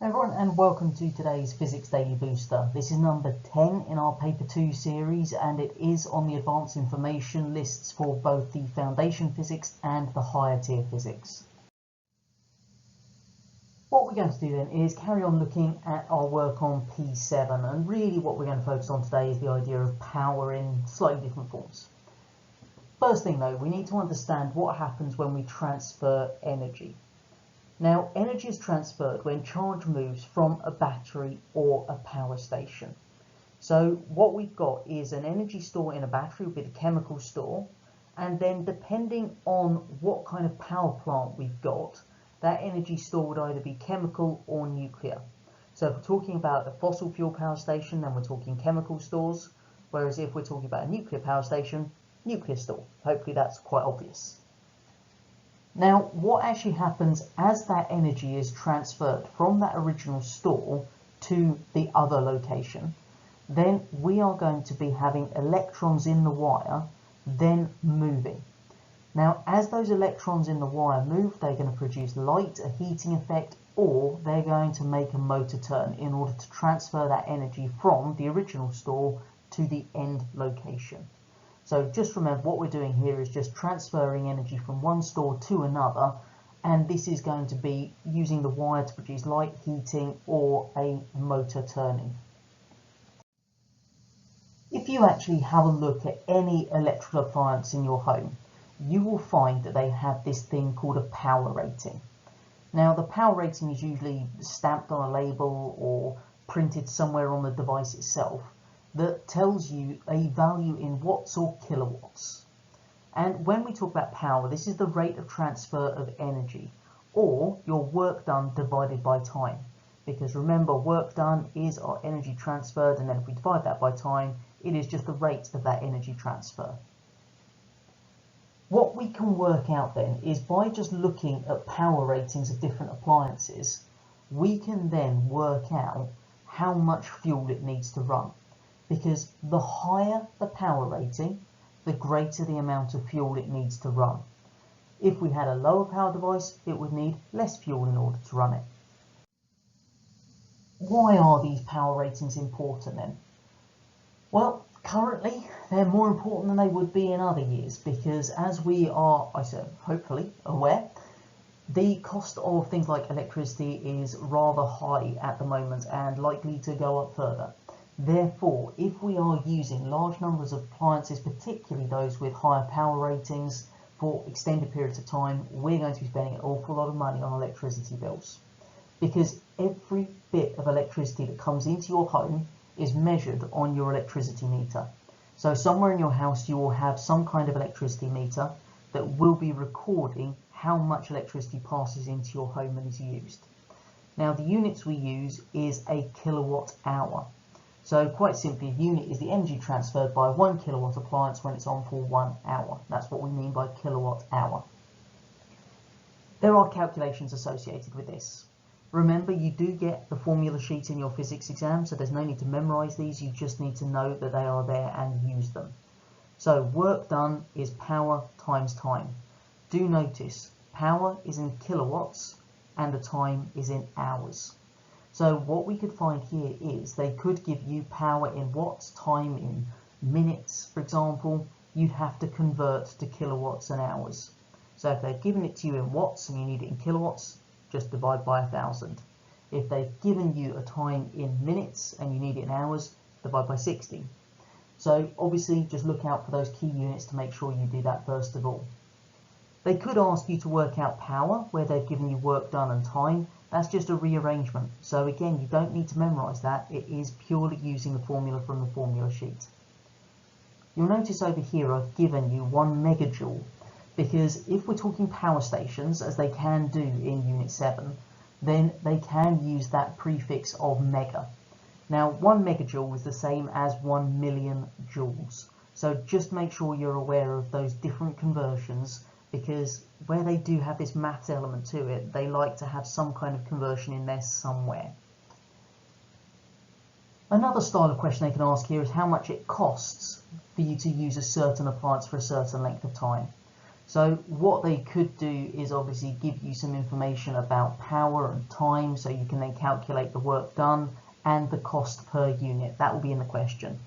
Everyone, and welcome to today's Physics Daily Booster. This is number 10 in our Paper 2 series, and it is on the advanced information lists for both the foundation physics and the higher tier physics. What we're going to do then is carry on looking at our work on P7, and really what we're going to focus on today is the idea of power in slightly different forms. First thing though, we need to understand what happens when we transfer energy. Now, energy is transferred when charge moves from a battery or a power station. So what we've got is an energy store in a battery with a chemical store, and then depending on what kind of power plant we've got, that energy store would either be chemical or nuclear. So if we're talking about a fossil fuel power station, then we're talking chemical stores, whereas if we're talking about a nuclear power station, nuclear store. Hopefully that's quite obvious. Now, what actually happens as that energy is transferred from that original store to the other location, then we are going to be having electrons in the wire, then moving. Now, as those electrons in the wire move, they're going to produce light, a heating effect, or they're going to make a motor turn in order to transfer that energy from the original store to the end location. So just remember, what we're doing here is just transferring energy from one store to another, and this is going to be using the wire to produce light, heating, or a motor turning. If you actually have a look at any electrical appliance in your home, you will find that they have this thing called a power rating. Now, the power rating is usually stamped on a label or printed somewhere on the device itself, that tells you a value in watts or kilowatts. And when we talk about power, this is the rate of transfer of energy, or your work done divided by time. Because remember, work done is our energy transferred, and then if we divide that by time, it is just the rate of that energy transfer. What we can work out then is by just looking at power ratings of different appliances, we can then work out how much fuel it needs to run. Because the higher the power rating, the greater the amount of fuel it needs to run. If we had a lower power device, it would need less fuel in order to run it. Why are these power ratings important then? Well, currently they're more important than they would be in other years, because as we are, hopefully aware, the cost of things like electricity is rather high at the moment and likely to go up further. Therefore, if we are using large numbers of appliances, particularly those with higher power ratings, for extended periods of time, we're going to be spending an awful lot of money on electricity bills. Because every bit of electricity that comes into your home is measured on your electricity meter. So somewhere in your house you will have some kind of electricity meter that will be recording how much electricity passes into your home and is used. Now, the units we use is a kilowatt hour. So quite simply, a unit is the energy transferred by a 1 kilowatt appliance when it's on for 1 hour. That's what we mean by kilowatt hour. There are calculations associated with this. Remember, you do get the formula sheet in your physics exam, so there's no need to memorize these, you just need to know that they are there and use them. So work done is power times time. Do notice, power is in kilowatts and the time is in hours. So what we could find here is they could give you power in watts, time in minutes, for example. You'd have to convert to kilowatts and hours. So if they've given it to you in watts and you need it in kilowatts, just divide by 1,000. If they've given you a time in minutes and you need it in hours, divide by 60. So obviously just look out for those key units to make sure you do that first of all. They could ask you to work out power where they've given you work done and time. That's just a rearrangement. So again, you don't need to memorize that. It is purely using the formula from the formula sheet. You'll notice over here I've given you 1 megajoule, because if we're talking power stations, as they can do in Unit 7, then they can use that prefix of mega. Now, 1 megajoule is the same as 1 million joules. So just make sure you're aware of those different conversions, because where they do have this maths element to it, they like to have some kind of conversion in there somewhere. Another style of question they can ask here is how much it costs for you to use a certain appliance for a certain length of time. So what they could do is obviously give you some information about power and time, so you can then calculate the work done and the cost per unit. That will be in the question.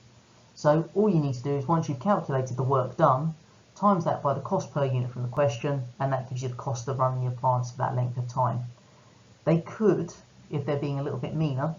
So all you need to do is, once you've calculated the work done, times that by the cost per unit from the question, and that gives you the cost of running the appliance for that length of time. They could, if they're being a little bit meaner,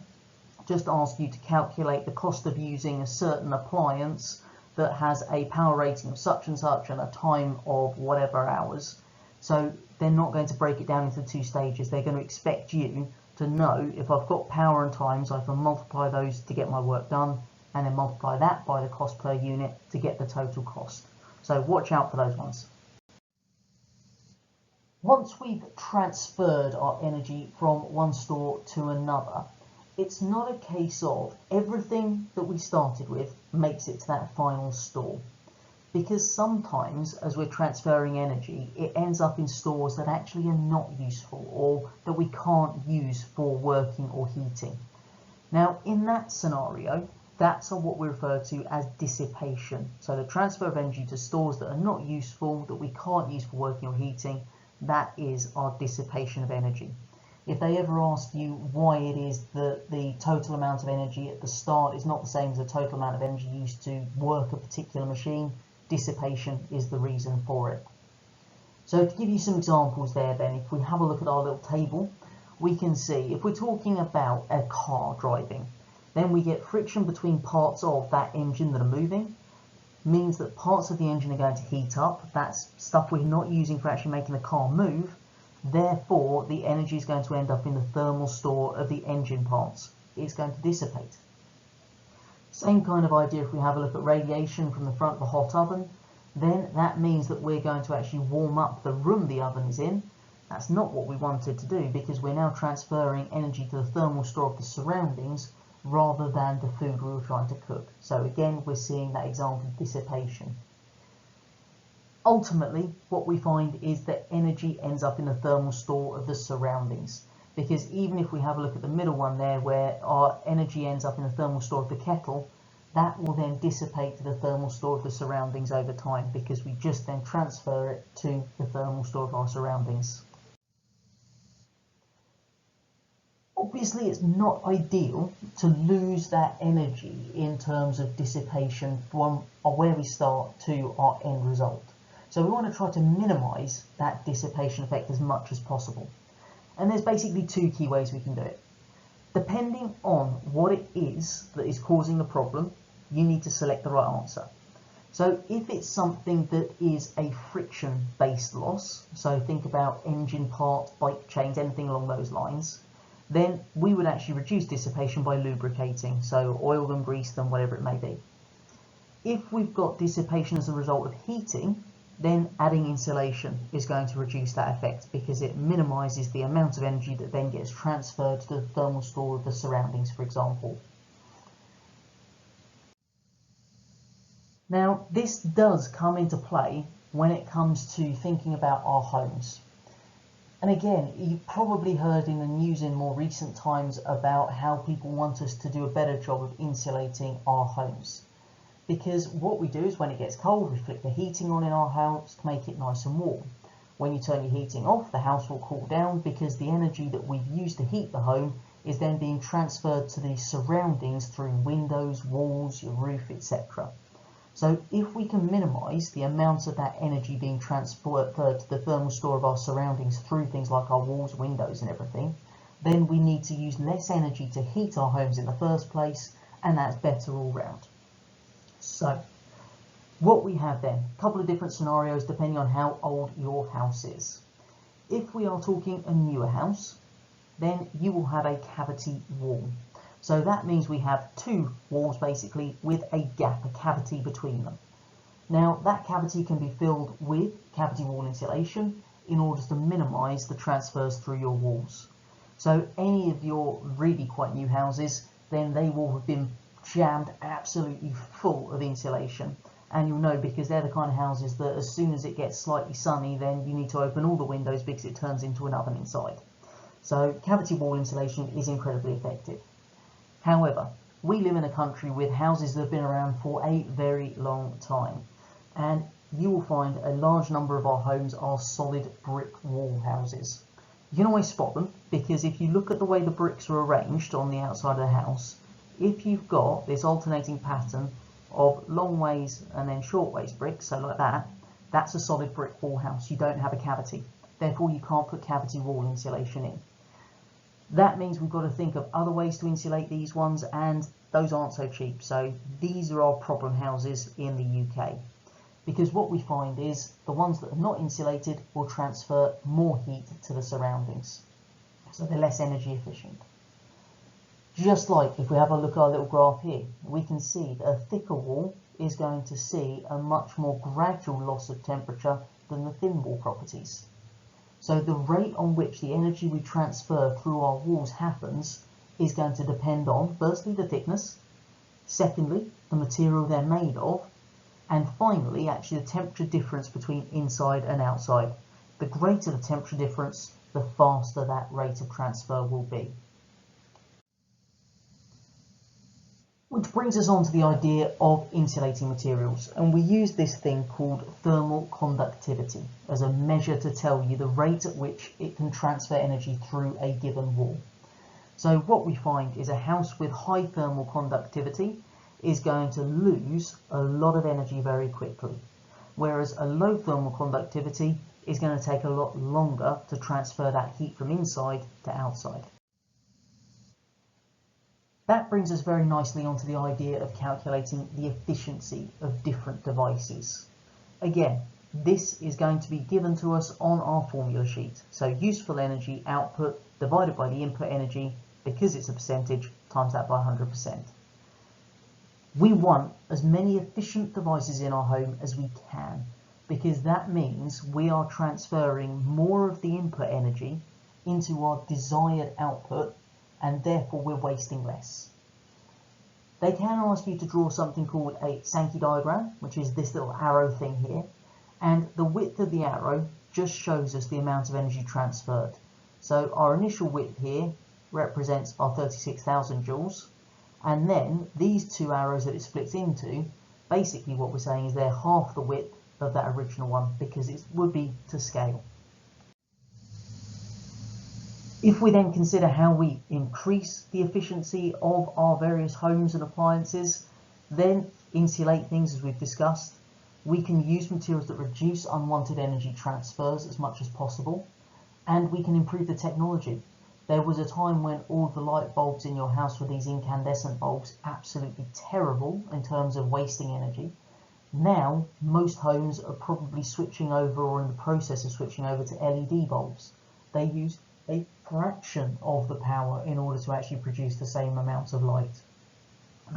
just ask you to calculate the cost of using a certain appliance that has a power rating of such and such and a time of whatever hours. So they're not going to break it down into 2 stages. They're going to expect you to know, if I've got power and times, I can multiply those to get my work done, and then multiply that by the cost per unit to get the total cost. So watch out for those ones. Once we've transferred our energy from one store to another, it's not a case of everything that we started with makes it to that final store. Because sometimes, as we're transferring energy, it ends up in stores that actually are not useful, or that we can't use for working or heating. Now, in that scenario, that's what we refer to as dissipation. So the transfer of energy to stores that are not useful, that we can't use for working or heating, that is our dissipation of energy. If they ever ask you why it is that the total amount of energy at the start is not the same as the total amount of energy used to work a particular machine, dissipation is the reason for it. So to give you some examples there then, if we have a look at our little table, we can see if we're talking about a car driving, then we get friction between parts of that engine that are moving, means that parts of the engine are going to heat up. That's stuff we're not using for actually making the car move. Therefore, the energy is going to end up in the thermal store of the engine parts. It's going to dissipate. Same kind of idea if we have a look at radiation from the front of the hot oven, then that means that we're going to actually warm up the room the oven is in. That's not what we wanted to do, because we're now transferring energy to the thermal store of the surroundings rather than the food we were trying to cook. So again, we're seeing that example of dissipation. Ultimately, what we find is that energy ends up in the thermal store of the surroundings, because even if we have a look at the middle one there, where our energy ends up in the thermal store of the kettle, that will then dissipate to the thermal store of the surroundings over time, because we just then transfer it to the thermal store of our surroundings. Obviously, it's not ideal to lose that energy in terms of dissipation from where we start to our end result. So we want to try to minimize that dissipation effect as much as possible. And there's basically 2 key ways we can do it. Depending on what it is that is causing the problem, you need to select the right answer. So if it's something that is a friction-based loss, so think about engine parts, bike chains, anything along those lines, then we would actually reduce dissipation by lubricating, so oil them, grease them, whatever it may be. If we've got dissipation as a result of heating, then adding insulation is going to reduce that effect, because it minimises the amount of energy that then gets transferred to the thermal store of the surroundings, for example. Now, this does come into play when it comes to thinking about our homes. And again, you've probably heard in the news in more recent times about how people want us to do a better job of insulating our homes. Because what we do is, when it gets cold, we flick the heating on in our house to make it nice and warm. When you turn your heating off, the house will cool down, because the energy that we've used to heat the home is then being transferred to the surroundings through windows, walls, your roof, etc. So if we can minimise the amount of that energy being transferred to the thermal store of our surroundings through things like our walls, windows and everything, then we need to use less energy to heat our homes in the first place, and that's better all round. So what we have then, a couple of different scenarios depending on how old your house is. If we are talking a newer house, then you will have a cavity wall. So that means we have 2 walls basically with a gap, a cavity between them. Now that cavity can be filled with cavity wall insulation in order to minimise the transfers through your walls. So any of your really quite new houses, then they will have been jammed absolutely full of insulation. And you'll know, because they're the kind of houses that as soon as it gets slightly sunny, then you need to open all the windows because it turns into an oven inside. So cavity wall insulation is incredibly effective. However, we live in a country with houses that have been around for a very long time, and you will find a large number of our homes are solid brick wall houses. You can always spot them because if you look at the way the bricks are arranged on the outside of the house, if you've got this alternating pattern of long ways and then short ways bricks, so like that, that's a solid brick wall house. You don't have a cavity. Therefore, you can't put cavity wall insulation in. That means we've got to think of other ways to insulate these ones, and those aren't so cheap. So these are our problem houses in the UK. Because what we find is the ones that are not insulated will transfer more heat to the surroundings. So they're less energy efficient. Just like if we have a look at our little graph here, we can see that a thicker wall is going to see a much more gradual loss of temperature than the thin wall properties. So the rate on which the energy we transfer through our walls happens is going to depend on, firstly, the thickness, secondly, the material they're made of, and finally, actually the temperature difference between inside and outside. The greater the temperature difference, the faster that rate of transfer will be. Which brings us on to the idea of insulating materials, and we use this thing called thermal conductivity as a measure to tell you the rate at which it can transfer energy through a given wall. So what we find is a house with high thermal conductivity is going to lose a lot of energy very quickly, whereas a low thermal conductivity is going to take a lot longer to transfer that heat from inside to outside. That brings us very nicely onto the idea of calculating the efficiency of different devices. Again, this is going to be given to us on our formula sheet. So useful energy output divided by the input energy, because it's a percentage, times that by 100%. We want as many efficient devices in our home as we can, because that means we are transferring more of the input energy into our desired output, and therefore we're wasting less. They can ask you to draw something called a Sankey diagram, which is this little arrow thing here, and the width of the arrow just shows us the amount of energy transferred. So our initial width here represents our 36,000 joules, and then these two arrows that it splits into, basically what we're saying is they're half the width of that original one, because it would be to scale. If we then consider how we increase the efficiency of our various homes and appliances, then insulate things as we've discussed. We can use materials that reduce unwanted energy transfers as much as possible, and we can improve the technology. There was a time when all the light bulbs in your house were these incandescent bulbs, absolutely terrible in terms of wasting energy. Now, most homes are probably switching over or in the process of switching over to LED bulbs. They use a fraction of the power in order to actually produce the same amount of light.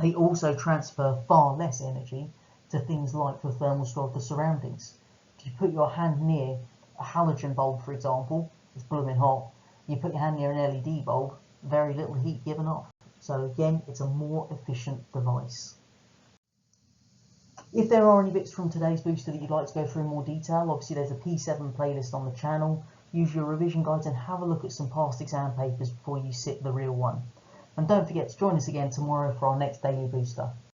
They also transfer far less energy to things like the thermal of the surroundings. If you put your hand near a halogen bulb, for example, it's blooming hot. You put your hand near an LED bulb, very little heat given off. So again, it's a more efficient device. If there are any bits from today's booster that you'd like to go through in more detail, obviously there's a P7 playlist on the channel. Use your revision guides and have a look at some past exam papers before you sit the real one. And don't forget to join us again tomorrow for our next daily booster.